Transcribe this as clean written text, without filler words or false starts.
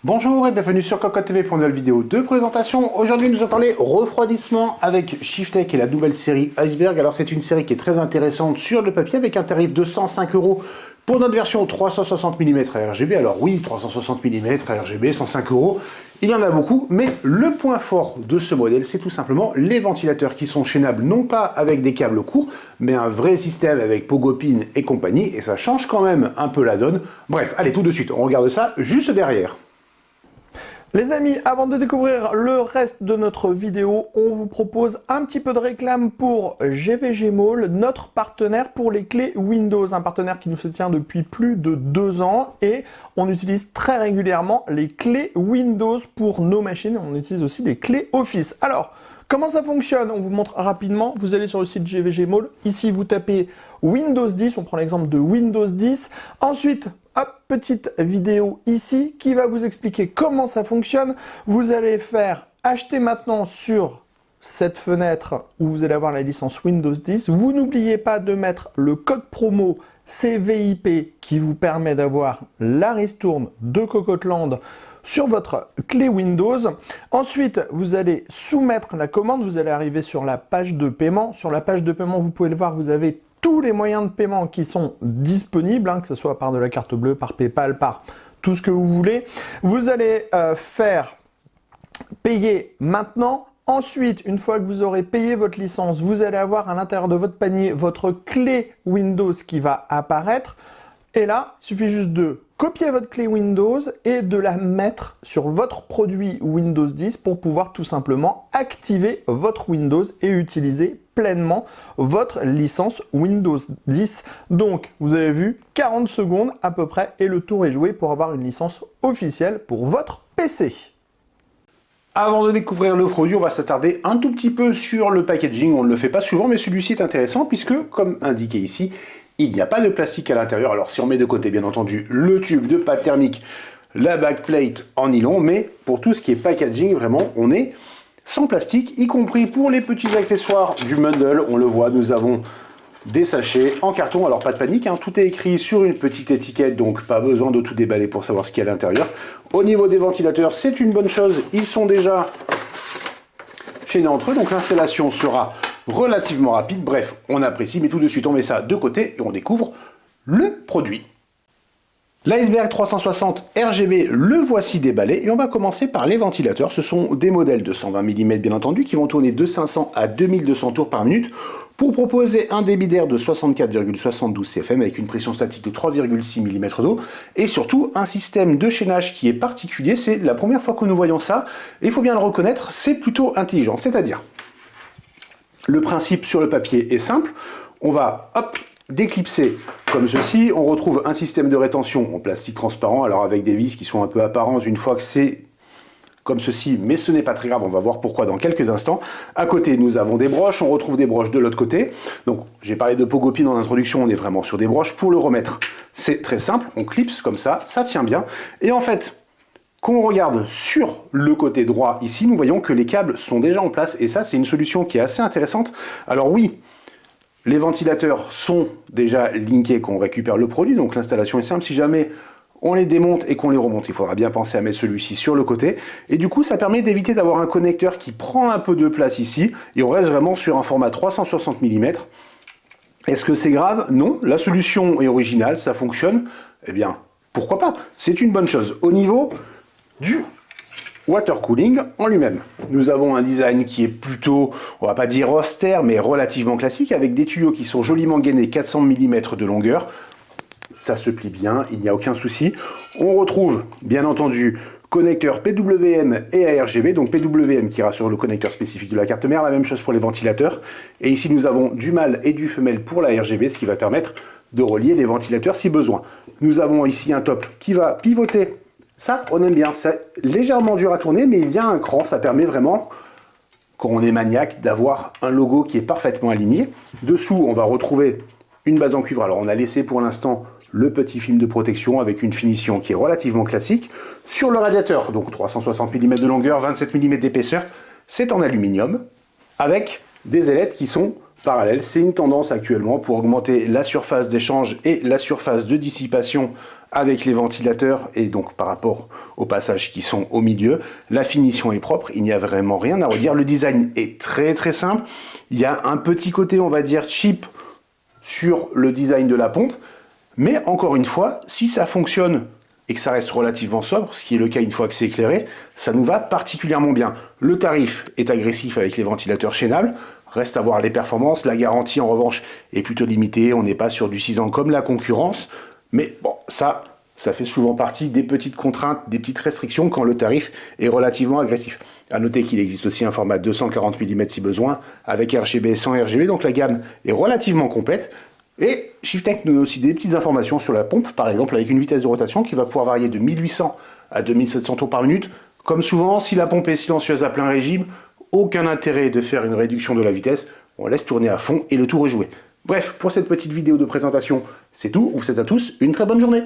Bonjour et bienvenue sur Cocotte TV pour une nouvelle vidéo de présentation. Aujourd'hui, nous allons parler refroidissement avec Shiftech et la nouvelle série Iceberg. Alors, c'est une série qui est très intéressante sur le papier avec un tarif de 105 € pour notre version 360 mm RGB. Alors oui, 360 mm RGB, 105 €, il y en a beaucoup, mais le point fort de ce modèle, c'est tout simplement les ventilateurs qui sont chaînables, non pas avec des câbles courts, mais un vrai système avec pogo pin et compagnie, et ça change quand même un peu la donne. Bref, allez, tout de suite, on regarde ça juste derrière. Les amis, avant de découvrir le reste de notre vidéo, on vous propose un petit peu de réclame pour GVG Mall, notre partenaire pour les clés Windows, un partenaire qui nous soutient depuis plus de 2 ans et on utilise très régulièrement les clés Windows pour nos machines, on utilise aussi les clés Office. Alors, comment ça fonctionne? On vous montre rapidement, vous allez sur le site GVG Mall, ici vous tapez Windows 10, on prend l'exemple de Windows 10, ensuite hop, petite vidéo ici qui va vous expliquer comment ça fonctionne. Vous allez faire acheter maintenant sur cette fenêtre où vous allez avoir la licence Windows 10. Vous n'oubliez pas de mettre le code promo CVIP qui vous permet d'avoir la ristourne de Cocoteland sur votre clé Windows. Ensuite, vous allez soumettre la commande. Vous allez arriver sur la page de paiement. Sur la page de paiement, vous pouvez le voir, vous avez tous les moyens de paiement qui sont disponibles, que ce soit par de la carte bleue, par PayPal, par tout ce que vous voulez. Vous allez faire payer maintenant. Ensuite, une fois que vous aurez payé votre licence, vous allez avoir à l'intérieur de votre panier votre clé Windows qui va apparaître. Et là, il suffit juste de copier votre clé Windows et de la mettre sur votre produit Windows 10 pour pouvoir tout simplement activer votre Windows et utiliser pleinement votre licence Windows 10. Donc, vous avez vu, 40 secondes à peu près et le tour est joué pour avoir une licence officielle pour votre PC. Avant de découvrir le produit, on va s'attarder un tout petit peu sur le packaging. On ne le fait pas souvent, mais celui-ci est intéressant puisque, comme indiqué ici, il n'y a pas de plastique à l'intérieur. Alors si on met de côté, bien entendu, le tube de pâte thermique, la backplate en nylon, mais pour tout ce qui est packaging, vraiment, on est sans plastique, y compris pour les petits accessoires du bundle. On le voit, nous avons des sachets en carton. Alors pas de panique, hein, tout est écrit sur une petite étiquette, donc pas besoin de tout déballer pour savoir ce qu'il y a à l'intérieur. Au niveau des ventilateurs, c'est une bonne chose, ils sont déjà chaînés entre eux, donc l'installation sera relativement rapide. Bref, on apprécie, mais tout de suite on met ça de côté et on découvre le produit. L'Iceberg 360 RGB, le voici déballé et on va commencer par les ventilateurs. Ce sont des modèles de 120 mm bien entendu qui vont tourner de 500 à 2200 tours par minute pour proposer un débit d'air de 64,72 CFM avec une pression statique de 3,6 mm d'eau et surtout un système de chaînage qui est particulier. C'est la première fois que nous voyons ça et il faut bien le reconnaître, c'est plutôt intelligent. C'est-à-dire, le principe sur le papier est simple, on va hop, déclipser comme ceci, on retrouve un système de rétention en plastique transparent, alors avec des vis qui sont un peu apparentes une fois que c'est comme ceci, mais ce n'est pas très grave, on va voir pourquoi dans quelques instants. À côté, nous avons des broches, on retrouve des broches de l'autre côté. Donc, j'ai parlé de pogo pin en introduction, on est vraiment sur des broches. Pour le remettre, c'est très simple, on clipse comme ça tient bien. Et en fait, quand on regarde sur le côté droit ici, nous voyons que les câbles sont déjà en place, et ça, c'est une solution qui est assez intéressante. Alors oui, les ventilateurs sont déjà linkés quand on récupère le produit, donc l'installation est simple. Si jamais on les démonte et qu'on les remonte, il faudra bien penser à mettre celui-ci sur le côté. Et du coup, ça permet d'éviter d'avoir un connecteur qui prend un peu de place ici, et on reste vraiment sur un format 360 mm. Est-ce que c'est grave? Non, la solution est originale, ça fonctionne. Eh bien, pourquoi pas? C'est une bonne chose. Au niveau du water cooling en lui-même, nous avons un design qui est plutôt, on va pas dire austère, mais relativement classique, avec des tuyaux qui sont joliment gainés, 400 mm de longueur. Ça se plie bien, il n'y a aucun souci. On retrouve, bien entendu, connecteur PWM et ARGB, donc PWM qui rassure le connecteur spécifique de la carte mère, la même chose pour les ventilateurs. Et ici, nous avons du mâle et du femelle pour la RGB, ce qui va permettre de relier les ventilateurs si besoin. Nous avons ici un top qui va pivoter. Ça, on aime bien. C'est légèrement dur à tourner, mais il y a un cran. Ça permet vraiment, quand on est maniaque, d'avoir un logo qui est parfaitement aligné. Dessous, on va retrouver une base en cuivre. Alors, on a laissé pour l'instant le petit film de protection avec une finition qui est relativement classique. Sur le radiateur, donc 360 mm de longueur, 27 mm d'épaisseur, c'est en aluminium, avec des ailettes qui sont parallèle. C'est une tendance actuellement pour augmenter la surface d'échange et la surface de dissipation avec les ventilateurs et donc par rapport aux passages qui sont au milieu. La finition est propre, il n'y a vraiment rien à redire. Le design est très très simple. Il y a un petit côté, on va dire, cheap sur le design de la pompe. Mais encore une fois, si ça fonctionne et que ça reste relativement sobre, ce qui est le cas une fois que c'est éclairé, ça nous va particulièrement bien. Le tarif est agressif avec les ventilateurs chaînables, reste à voir les performances. La garantie en revanche est plutôt limitée, on n'est pas sur du 6 ans comme la concurrence, mais bon, ça fait souvent partie des petites contraintes, des petites restrictions quand le tarif est relativement agressif. A noter qu'il existe aussi un format 240 mm si besoin, avec RGB et sans RGB, donc la gamme est relativement complète. Et Shiftech nous donne aussi des petites informations sur la pompe, par exemple avec une vitesse de rotation qui va pouvoir varier de 1800 à 2700 tours par minute. Comme souvent, si la pompe est silencieuse à plein régime, aucun intérêt de faire une réduction de la vitesse, on laisse tourner à fond et le tour est joué. Bref, pour cette petite vidéo de présentation, c'est tout. On vous souhaite à tous une très bonne journée.